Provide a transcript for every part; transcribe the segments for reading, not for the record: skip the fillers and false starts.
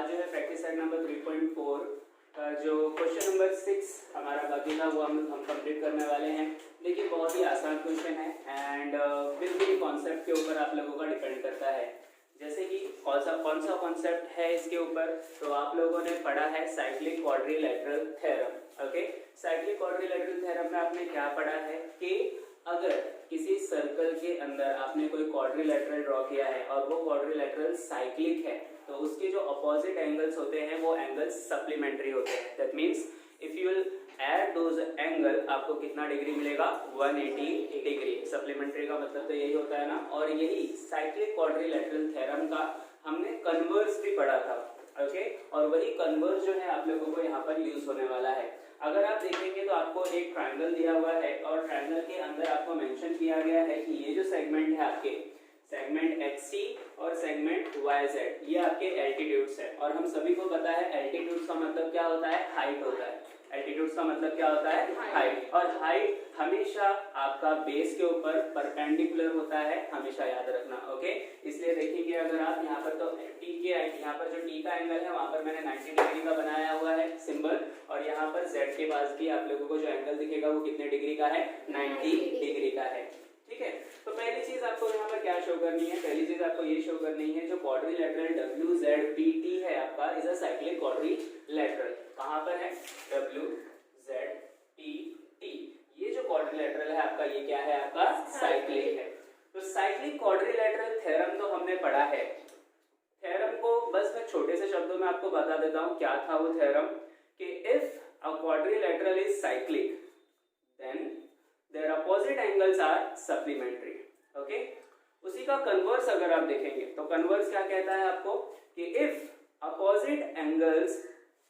आज जो है प्रैक्टिस सेट नंबर 3.4 का जो क्वेश्चन नंबर 6 हमारा बाकी था वो हम कंप्लीट करने वाले हैं। देखिए बहुत ही आसान क्वेश्चन है एंड बिल्कुल कॉन्सेप्ट के ऊपर आप लोगों का डिपेंड करता है। जैसे कि कौन सा कॉन्सेप्ट है इसके ऊपर, तो आप लोगों ने पढ़ा है cyclic quadrilateral theorem. Okay, cyclic quadrilateral theorem में आपने क्या पढ़ा है कि अगर किसी सर्कल के अंदर आपने कोई क्वाड्रिलैटरल ड्रॉ किया है और वो क्वाड्रिलैटरल साइक्लिक है तो उसके जो अपोजिट एंगल्स होते हैं वो एंगल्स सप्लीमेंट्री होते हैं। That means if you will add those angle आपको कितना डिग्री मिलेगा, 180 डिग्री। सप्लीमेंट्री का मतलब तो यही होता है ना। और यही साइक्लिक क्वाड्रिलैटरल थ्योरम का हमने कन्वर्स भी पढ़ा था। ओके, और वही कन्वर्स जो है आप लोगों को यहाँ पर यूज होने वाला है। अगर आप देखेंगे तो आपको एक ट्रायंगल दिया हुआ है और ट्रायंगल के अंदर आपको मेंशन किया गया है कि ये जो सेगमेंट है आपके सेगमेंट XC और सेगमेंट YZ ये आपके एल्टीट्यूड्स है। और हम सभी को पता है एल्टीट्यूड्स का मतलब क्या होता है, हाइट होता है। एल्टीट्यूड्स का मतलब क्या होता है, हाइट। और हाइट हमेशा आपका बेस के ऊपर परपेंडिकुलर होता है, हमेशा याद रखना। ओके, इसलिए देखिए अगर आप यहाँ पर तो टी के यहाँ पर जो टी का एंगल है वहां पर मैंने 90 डिग्री का बनाया हुआ है सिंबल, और यहाँ पर Z के पास भी आप लोगों को जो एंगल दिखेगा वो कितने डिग्री का है, 90 डिग्री का है। ठीक है, तो पहली चीज आपको यहाँ पर क्या शो करनी है, पहली चीज आपको ये शो करनी है जो क्वाड्रिलैटरल WZPT है आपका इज अ साइक्लिक क्वाड्रिलैटरल। कहाँ पर है, WZPT। ये जो क्वाड्रिलैटरल है आपका ये क्या है, आपका साइक्लिक है। तो साइक्लिक क्वाड्रिलैटरल थ्योरम तो हमने पढ़ा है। थ्योरम को बस मैं छोटे से शब्दों में आपको बता देता हूँ क्या था वो थ्योरम, कि if a quadrilateral is cyclic then their opposite angles are supplementary। Okay, उसी का कन्वर्स अगर आप देखेंगे तो कन्वर्स क्या कहता है आपको कि if opposite angles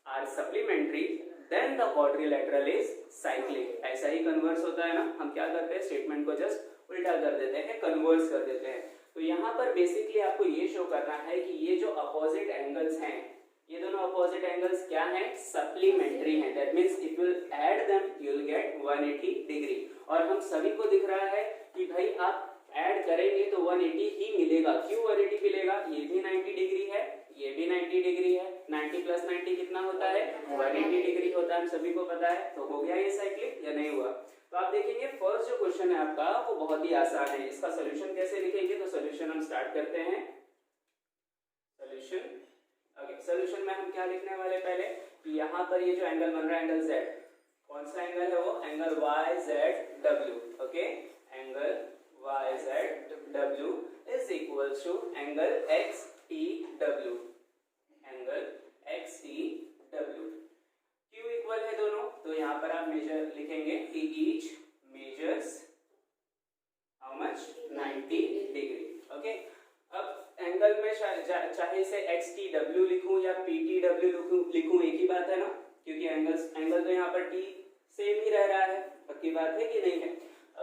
are supplementary then the quadrilateral is cyclic। ऐसा ही कन्वर्स होता है ना। हम क्या करते हैं, स्टेटमेंट को जस्ट उल्टा कर देते हैं, कन्वर्स कर देते हैं। तो यहाँ पर बेसिकली आपको ये शो करना है कि ये जो अपोजिट एंगल्स हैं, ये दोनों अपोजिट एंगल्स क्या हैं, सप्लीमेंट्री हैं। That means if you will add them you will get 180 degree. और हम सभी को दिख रहा है कि भाई आप ऐड करेंगे तो 180 ही मिलेगा। क्यों 180 मिलेगा, ये भी 90 डिग्री है, ये भी 90 डिग्री है। 90 प्लस 90 कितना होता है, 180 डिग्री होता है, हम सभी को पता है। तो हो गया ये साइक्लिक या नहीं हुआ। तो आप देखेंगे फर्स्ट जो क्वेश्चन है आपका वो बहुत ही आसान है। इसका सोल्यूशन कैसे लिखेंगे, तो सोल्यूशन हम स्टार्ट करते हैं। सोल्यूशन, ओके, सोल्यूशन में हम क्या लिखने वाले पहले कि यहाँ पर ये जो एंगल बन रहा है एंगल Z, कौन सा एंगल है वो, angle YZW। Okay, angle YZW is equals to angle XEW। Angle XEW क्यों इक्वल है दोनों, तो यहाँ पर आप मेजर लिखेंगे कि each measures how much, 90 degree. Okay, अब एंगल में चाहे इसे XTW लिखूं या PTW लिखूं एक ही बात है ना, क्योंकि एंगल तो यहाँ पर T सेम ही रह रहा है। पक्की बात है कि नहीं है।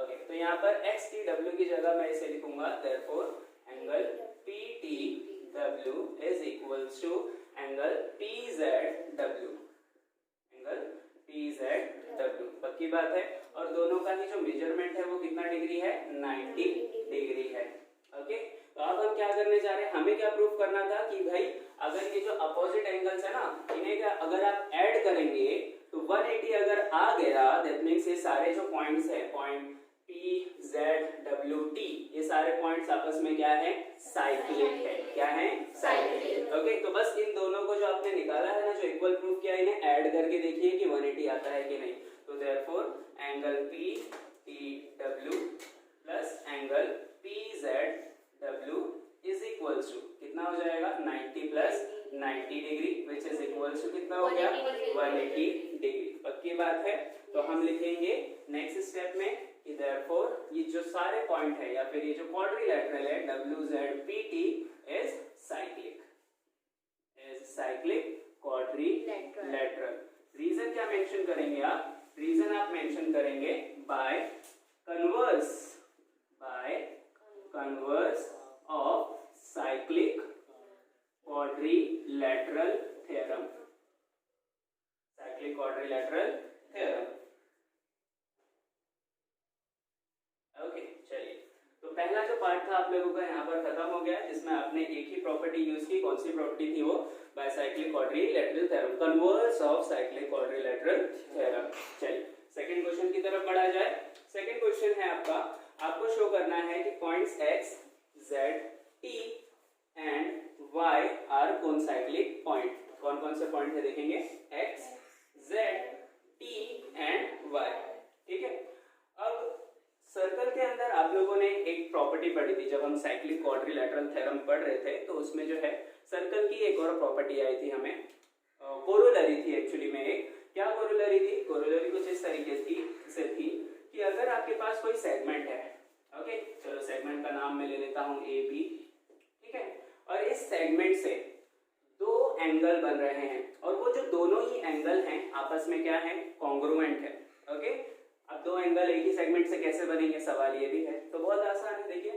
ओके, तो यहाँ पर XTW की जगह मैं इसे लिखूंगा therefore angle PTW is equals to angle PZW। Angle PZW पक्की बात है। और दोनों का ही जो मेजरमेंट है वो कितना डिग्री है, 90 डिग्री है। ओके, तो अब हम क्या करने जा रहे हैं, हमें क्या प्रूफ करना था कि भाई अगर ये जो अपोजिट एंगल्स है ना इन्हें क्या अगर आप ऐड करेंगे तो 180 अगर आ गया दैट मींस ये सारे जो पॉइंट्स है, point P Z W T, ये सारे पॉइंट्स आपस में क्या है, साइक्लिक है। क्या है, साइक्लिक। ओके, तो बस इन दोनों को जो आपने निकाला है ना, जो इक्वल प्रूफ किया, इन्हें ऐड करके देखिए कि 180 आता है कि नहीं। तो therefore angle PTW plus angle PZW is equals to कितना हो जाएगा, 90 plus 90 degree which is equals to कितना हो गया, 180 डिग्री। पक्की बात है। तो हम लिखेंगे नेक्स्ट स्टेप में कि देयरफॉर ये जो सारे पॉइंट है या फिर ये जो क्वाड्रिलैटरल है WZPT is cyclic, quadrilateral. Reason क्या मेंशन करेंगे आप, रीजन आप मेंशन करेंगे by converse of cyclic quadrilateral theorem. Cyclic quadrilateral theorem. Okay, चलिए, तो पहला पहला जो पार्ट था आप लोगों का यहाँ पर खत्म हो गया, जिसमें आपने एक ही प्रॉपर्टी यूज की। कौन सी प्रॉपर्टी थी वो? Bicyclic quadrilateral theorem, converse of cyclic quadrilateral theorem. चलिए सेकंड क्वेश्चन की तरफ बढ़ा जाए। सेकंड क्वेश्चन है आपका, आपको शो करना है कि points x, z, t and y are concyclic point. कौन कौन से पॉइंट है देखेंगे, x, z, t and y। ठीक है, अब सर्कल के अंदर आप लोगों ने एक प्रॉपर्टी पढ़ी थी जब हम साइक्लिक क्वाड्रिलेटरल थ्योरम पढ़ रहे थे, तो उसमें जो है सर्कल की एक और प्रॉपर्टी आई थी हमें, कोरोलरी थी एक्चुअली में। एक क्या कोरोलरी थी, कोरोलरी कुछ इस तरीके से थी कि अगर आपके पास कोई सेगमेंट है, ओके चलो सेगमेंट का नाम मैं ले लेता हूं ए बी, ठीक है, और इस सेगमेंट से दो एंगल बन रहे हैं और वो जो दोनों ही एंगल हैं आपस में क्या है, कॉन्ग्रुएंट है। ओके, अब दो एंगल एक ही सेगमेंट से कैसे बनेंगे, सवाल ये भी है। तो बहुत आसान है, देखिए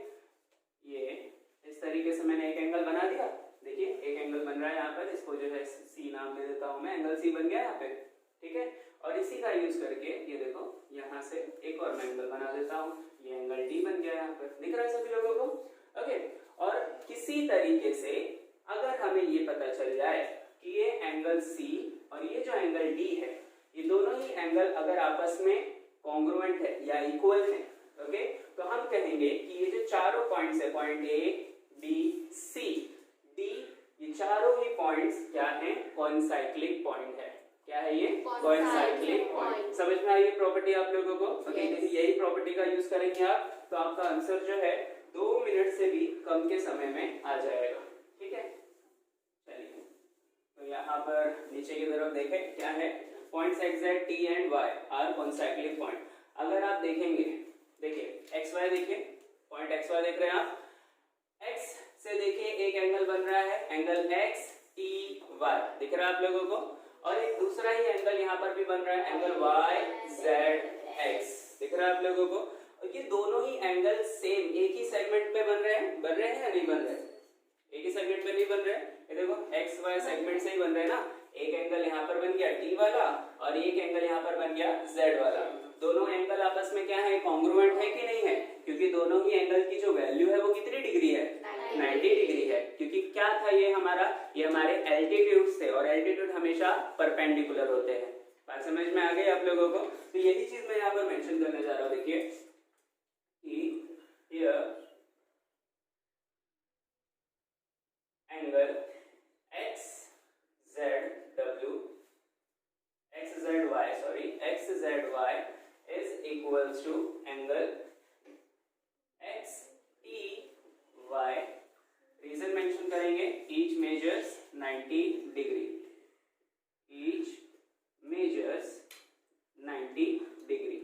ये इस तरीके से मैंने एक एंगल बना दिया, देखिए एक एंगल बन रहा है यहाँ पर, इसको जो है सी नाम दे देता हूँ मैं, एंगल सी बन गया यहाँ पे, ठीक है। और इसी का यूज करके ये देखो यहाँ से एक और मैं एंगल बना देता हूँ, ये एंगल डी बन गया यहाँ पर, दिख रहा है सभी लोगों को। ओके, और किसी तरीके से अगर हमें ये पता चल जाए कि ये एंगल सी और ये जो एंगल डी है, ये दोनों ही एंगल अगर आपस में कॉन्ग्रुएंट है या इक्वल है, ओके, तो हम कहेंगे कि ये जो चारों पॉइंट्स है, point A B C D, ये चारों ही पॉइंट्स क्या हैं, कोइंसाइक्लिक पॉइंट है। क्या है ये, कोइंसाइक्लिक पॉइंट। समझ में आई ये प्रॉपर्टी आप लोगों को? ओके, यही प्रॉपर्टी का यूज करेंगे आप, तो आपका आंसर जो है 2 मिनट से भी कम के समय में आ जाएगा। ठीक है, चलिए तो यहाँ पर नीचे की तरफ देखें क्या है, points x, z, t and y are concyclic point. अगर आप देखेंगे, देखिए x y, देखिए पॉइंट x y देख रहे हैं आप, x से देखिए एक एंगल बन रहा है, एंगल x t y दिख रहा है आप लोगों को, और एक दूसरा ही एंगल यहाँ पर भी बन रहा है, एंगल y z x दिख रहा है आप लोगों को। और ये दोनों ही एंगल सेम एक ही सेगमेंट पे बन रहे हैं या नहीं बन रहे? एक ही सेगमेंट पे नहीं बन रहे, ये देखो एक्स वाई सेगमेंट से ही बन रहे हैं ना। एक एंगल यहाँ पर बन गया टी वाला और एक एंगल यहाँ पर बन गया जेड वाला। दोनों एंगल आपस में क्या है, कॉन्ग्रुएंट है कि नहीं है? क्योंकि दोनों ही एंगल की जो वैल्यू है वो कितनी डिग्री है, 90 डिग्री है। क्योंकि क्या था ये हमारे एल्टीट्यूड थे और एल्टीट्यूड हमेशा परपेंडिकुलर होते हैं। बात समझ में आ गई आप लोगों को? तो यही चीज मैं यहाँ पर मेंशन करने जा रहा हूँ। देखिए angle XZY is equals to angle XTY। Reason mention करेंगे, each measures 90 degree, each measures 90 degree।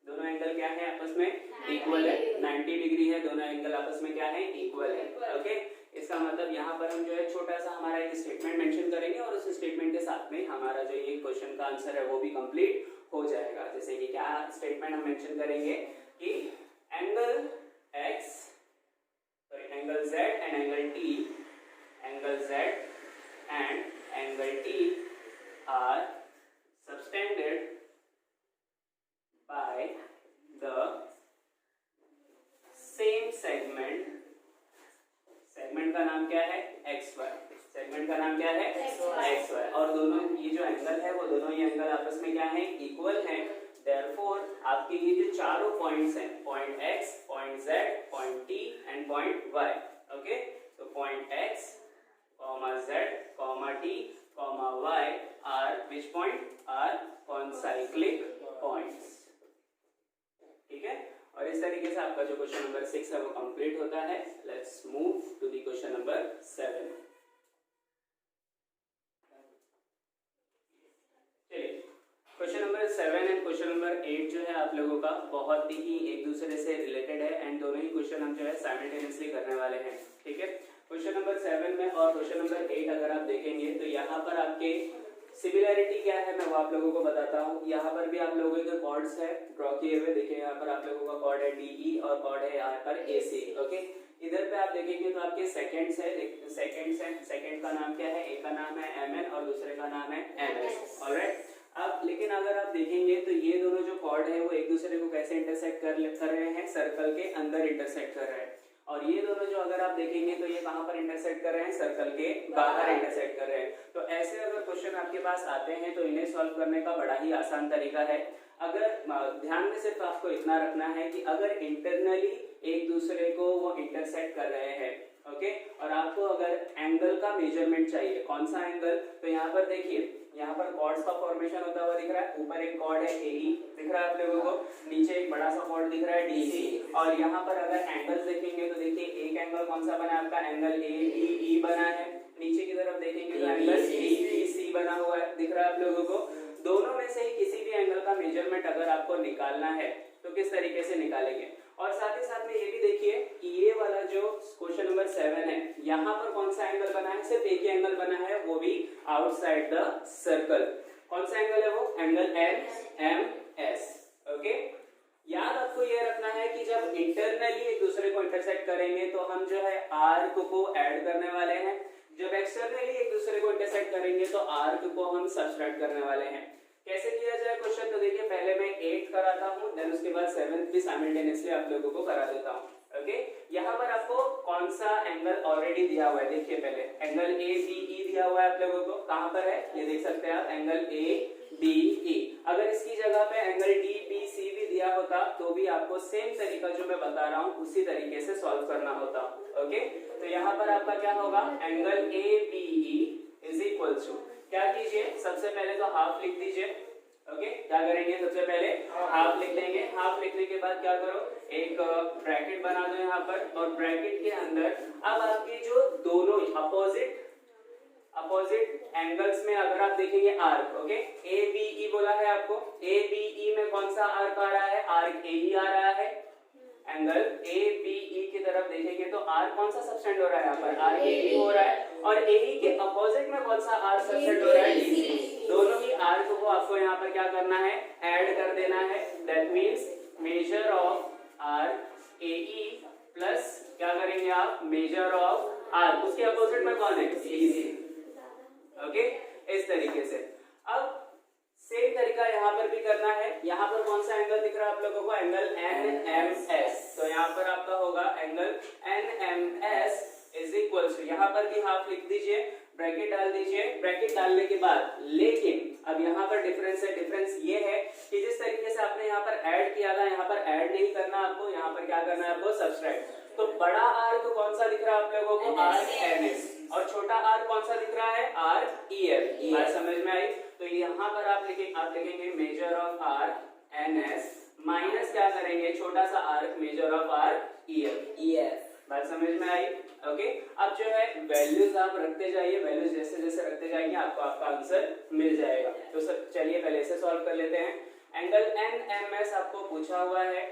दोनों एंगल क्या है आपस में, इक्वल है, 90 डिग्री है, दोनों एंगल आपस में क्या है, इक्वल है। ओके, इसका मतलब यहाँ पर हम जो है छोटा सा हमारा एक स्टेटमेंट मेंशन करेंगे और उस स्टेटमेंट के साथ में हमारा जो ये क्वेश्चन का आंसर है वो भी कंप्लीट हो जाएगा। जैसे कि क्या स्टेटमेंट हम मेंशन करेंगे कि angle Z and angle T are subtended by the same segment. Segment का नाम क्या है, XY। सेगमेंट का नाम क्या है, XY। और दोनों ये जो एंगल है वो दोनों ही एंगल आपस में क्या है, इक्वल है। देयरफॉर आपके ये जो चारों पॉइंट्स हैं, point X, point Z, point T and point Y, okay, तो point X, Z, T, Y are which point, are concyclic points. ठीक है, और इस तरीके से आपका जो क्वेश्चन नंबर 6 है वो कंप्लीट होता है। Let's move to the question number 7। चलिए, question number 7 and question number 8 जो है आप लोगों का बहुत ही एक दूसरे से रिलेटेड है एंड दोनों ही क्वेश्चन हम जो है साइमल्टेनियसली करने वाले हैं। ठीक है, क्वेश्चन नंबर 7 में और क्वेश्चन नंबर 8 अगर आप देखेंगे तो यहाँ पर आपके सिमिलैरिटी क्या है मैं वो आप लोगों को बताता हूँ। यहाँ पर भी आप लोगों के कॉर्ड्स है ड्रॉ किए हुए, देखिए यहाँ पर आप लोगों का कॉर्ड है DE और कॉर्ड है यहाँ पर AC। ओके, इधर पे आप देखेंगे तो आपके सेकंड्स है, सेकंड का नाम क्या है, एक का नाम है MN और दूसरे का नाम है MS। ऑलराइट, अब लेकिन अगर आप देखेंगे तो ये दोनों जो कॉर्ड है वो एक दूसरे को कैसे इंटरसेक्ट कर रहे हैं, सर्कल के अंदर इंटरसेक्ट कर रहे हैं। और ये दोनों जो अगर आप देखेंगे तो ये कहाँ पर इंटरसेक्ट कर रहे हैं, सर्कल के बाहर इंटरसेक्ट कर रहे हैं। तो ऐसे अगर क्वेश्चन आपके पास आते हैं तो इन्हें सॉल्व करने का बड़ा ही आसान तरीका है। अगर ध्यान में सिर्फ आपको इतना रखना है कि अगर इंटरनली एक दूसरे को वो इंटरसेक्ट कर रहे हैं, ओके, और आपको अगर एंगल का मेजरमेंट चाहिए, कौन सा एंगल, तो यहाँ पर देखिए, यहाँ पर कॉर्ड्स का फॉर्मेशन होता हुआ दिख रहा है, ऊपर एक कॉर्ड है AE दिख रहा है आप लोगों को, नीचे एक बड़ा सा कॉर्ड दिख रहा है DC, और यहाँ पर अगर एंगल्स देखेंगे तो देखिए एक एंगल कौन सा बना है आपका, एंगल ABE बना है, नीचे की तरफ देखेंगे तो एंगल ABC बना हुआ है, दिख रहा है आप लोगों को। दोनों में से ही किसी भी एंगल का मेजरमेंट अगर आपको निकालना है तो किस तरीके से निकालेंगे, और साथ ही साथ में ये भी देखिए कि ये वाला जो क्वेश्चन नंबर 7 है, यहाँ पर कौन सा एंगल बना है, सिर्फ एक ही एंगल बना है, वो भी आउटसाइड द सर्कल। कौन सा एंगल है वो, एंगल NMS, ओके। याद आपको ये रखना है कि जब इंटरनली एक दूसरे को इंटरसेक्ट करेंगे तो हम जो है आर्क को ऐड करने वाले हैं, जब एक्सटर्नली एक दूसरे को इंटरसेक्ट करेंगे तो आर्क को हम सब्ट्रैक्ट करने वाले हैं। कैसे किया जाए क्वेश्चन, तो देखिए पहले मैं 8 कराता हूँ, देन उसके बाद 7 भी साइमल्टेनियसली आप लोगों को करा देता हूँ, ओके। यहाँ पर आपको कौन सा एंगल ऑलरेडी दिया हुआ है, देखिए पहले एंगल ABE दिया हुआ है आप लोगों को, कहाँ पर है ये देख सकते हैं आप, एंगल ABE। अगर इसकी जगह पे एंगल DBC भी दिया होता तो भी आपको सेम तरीका जो मैं बता रहा हूँ उसी तरीके से सॉल्व करना होता, ओके। तो यहाँ पर आपका क्या होगा, angle ABE is equal to, क्या कीजिए सबसे पहले तो हाफ लिख दीजिए, ओके। क्या करेंगे, सबसे पहले हाफ लिख देंगे, हाफ लिखने के बाद क्या करो, एक ब्रैकेट बना दो यहाँ पर, और ब्रैकेट के अंदर अब आपकी जो दोनों अपोजिट एंगल्स में अगर आप देखेंगे आर्क, ओके, ABE बोला है आपको, ABE में कौन सा आर्क आ रहा है, आर्क AE आ रहा है, एंगल ABE की तरफ देखेंगे तो आर्क कौन सा सबसेंड हो रहा है यहाँ पर, आर्क AE हो रहा है, और AE के अपोजिट में कौन सा आर्क सबसेंड हो रहा है, DC। दोनों ही आर्क को आपको यहाँ पर क्या करना है, ऐड कर देना है, that means major of arc AE plus क्या करेंगे आप, मेजर ऑफ आर्क, उसके अपोजिट में कौन है, DC, ओके। इस तरीके से अब सेम तरीका यहाँ पर भी करना है। यहाँ पर कौन सा एंगल दिख रहा है आप लोगों को, एंगल NMS, तो यहाँ पर आपका होगा angle NMS is equal to, यहाँ पर भी हाफ लिख दीजिए, ब्रैकेट डाल दीजिए, ब्रैकेट डालने के बाद, लेकिन अब यहाँ पर डिफरेंस है, डिफरेंस ये है कि जिस तरीके से आपने यहाँ पर ऐड किया था, यहाँ पर ऐड नहीं करना आपको, यहाँ पर क्या करना है आपको, सब्ट्रैक्ट। तो बड़ा आर्क कौन सा दिख रहा है आप लोगों को, आर्क NS, और छोटा आर्क कौन सा दिख रहा है, आर्क EF। बात समझ में आई, तो यहाँ पर आप लिखेंगे major of arc NS minus क्या करेंगे, छोटा सा arc major of arc EF। बात समझ में आई, ओके। अब जो है वैल्यूज आप रखते जाइए, वैल्यूज जैसे जैसे रखते जाएंगे आपको आपका आंसर मिल जाएगा। तो सब चलिए पहले इसे सॉल्व कर लेते हैं। एंगल NMS आपको पूछा हुआ है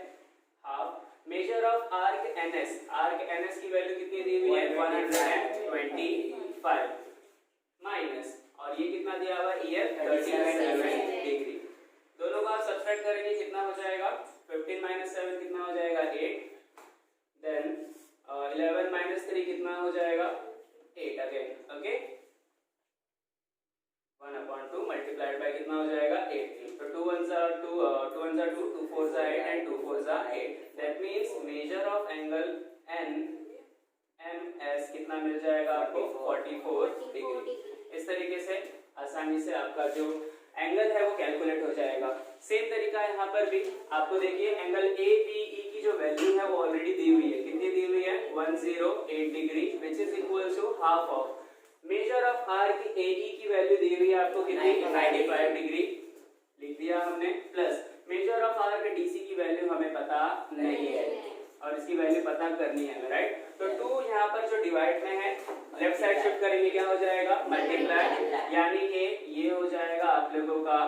half, major of arc NS, arc NS की वैल्यू कितनी दी हुई है, 125 माइनस, और ये कितना दिया हुआ है, EF 37 डिग्री। दोनों का आप सब्ट्रैक्ट करेंगे, कितना हो जाएगा, 15 माइनस 7 कितना हो जाएगा, 8, देन 11 माइनस 3 कितना हो जाएगा, 8 अगेन, ओके। 1/2 मल्टीप्लाइड बाय कितना हो जाएगा, 8। तो 2 1 जा 2, 2 1 जा 2, 2 4 जा 8 एंड 2 4 जा 8। That means measure of angle NMS कितना मिल जाएगा आपको, 44 डिग्री। इस तरीके से आसानी से आपका जो एंगल है वो कैलकुलेट हो जाएगा। सेम तरीका यहाँ पर भी आपको देखिए एंगल ABE की जो वैल्यू है वो ऑलरेडी दी हुई है, कितनी दी हुई है, 108 degree, which is equal to half of measure of arc AE की वैल्यू दी हुई है आपको कितनी, 95 डिग्री लिख दिया हमने, plus measure of arc DC की वैल्यू हमें पता नहीं है और इसकी वैल्यू पता करनी है, राइट। तो 2 यहाँ पर जो डिवाइड में है लेफ्ट साइड शिफ्ट करेंगे, क्या हो जाएगा, मल्टीप्लाई, यानी कि ये हो जाएगा आप लोगों का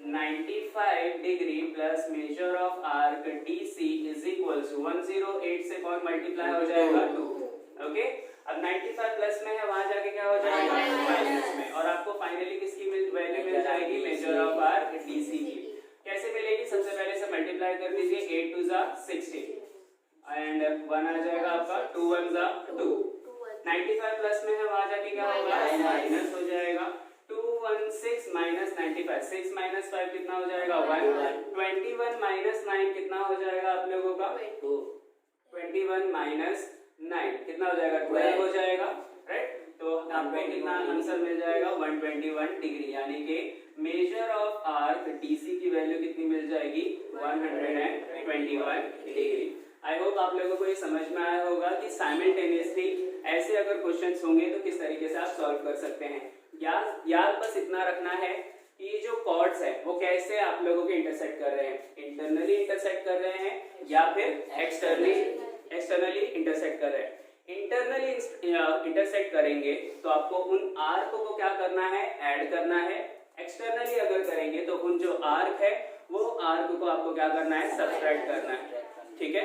95 degree plus measure of arc DC is equal to 108 से कौन मल्टीप्लाई हो जाएगा, 2, ओके। अब 95 प्लस में है, वहां जाके क्या हो जाएगा, माइनस में, और आपको फाइनली किसकी वैल्यू मिल जाएगी, मेजर ऑफ आर्क DC की। कैसे मिलेगी, सबसे पहले से मल्टीप्लाई कर दीजिए, 8 2 जा 16 एंड 1 आ जाएगा आपका, 2 1 जा 2। 95 प्लस में है, वहां जाके क्या होगा, माइनस हो जाएगा, 216 माइनस 95, 6 माइनस 5 कितना हो जाएगा, 1, 21 माइनस 9 कितना हो जाएगा आप लोगों का, 21 माइनस 9, कितना हो जाएगा 12 हो जाएगा, राइट। तो आपको कितना आंसर मिल जाएगा 121 डिग्री, यानी कि मेजर ऑफ आर्क डीसी की वैल्यू कितनी मिल जाएगी 121 डिग्री। आई होप आप लोगों को ये समझ में आया होगा कि साइमल्टेनियसली ऐसे अगर क्वेश्चंस होंगे तो किस तरीके से आप सॉल्व कर सकते हैं। याद बस इतना रखना है कि जो कॉर्ड्स है वो कैसे आप लोगों के इंटरसेक्ट कर रहे हैं, इंटरनली इंटरसेक्ट कर रहे हैं या फिर एक्सटर्नली इंटरसेक्ट कर रहे हैं। इंटरनली इंटरसेक्ट करेंगे तो आपको उन आर्क को क्या करना है, ऐड करना है। एक्सटर्नली अगर करेंगे तो उन जो आर्क है वो आर्क को आपको क्या करना है, सब्ट्रैक्ट करना है, ठीक है।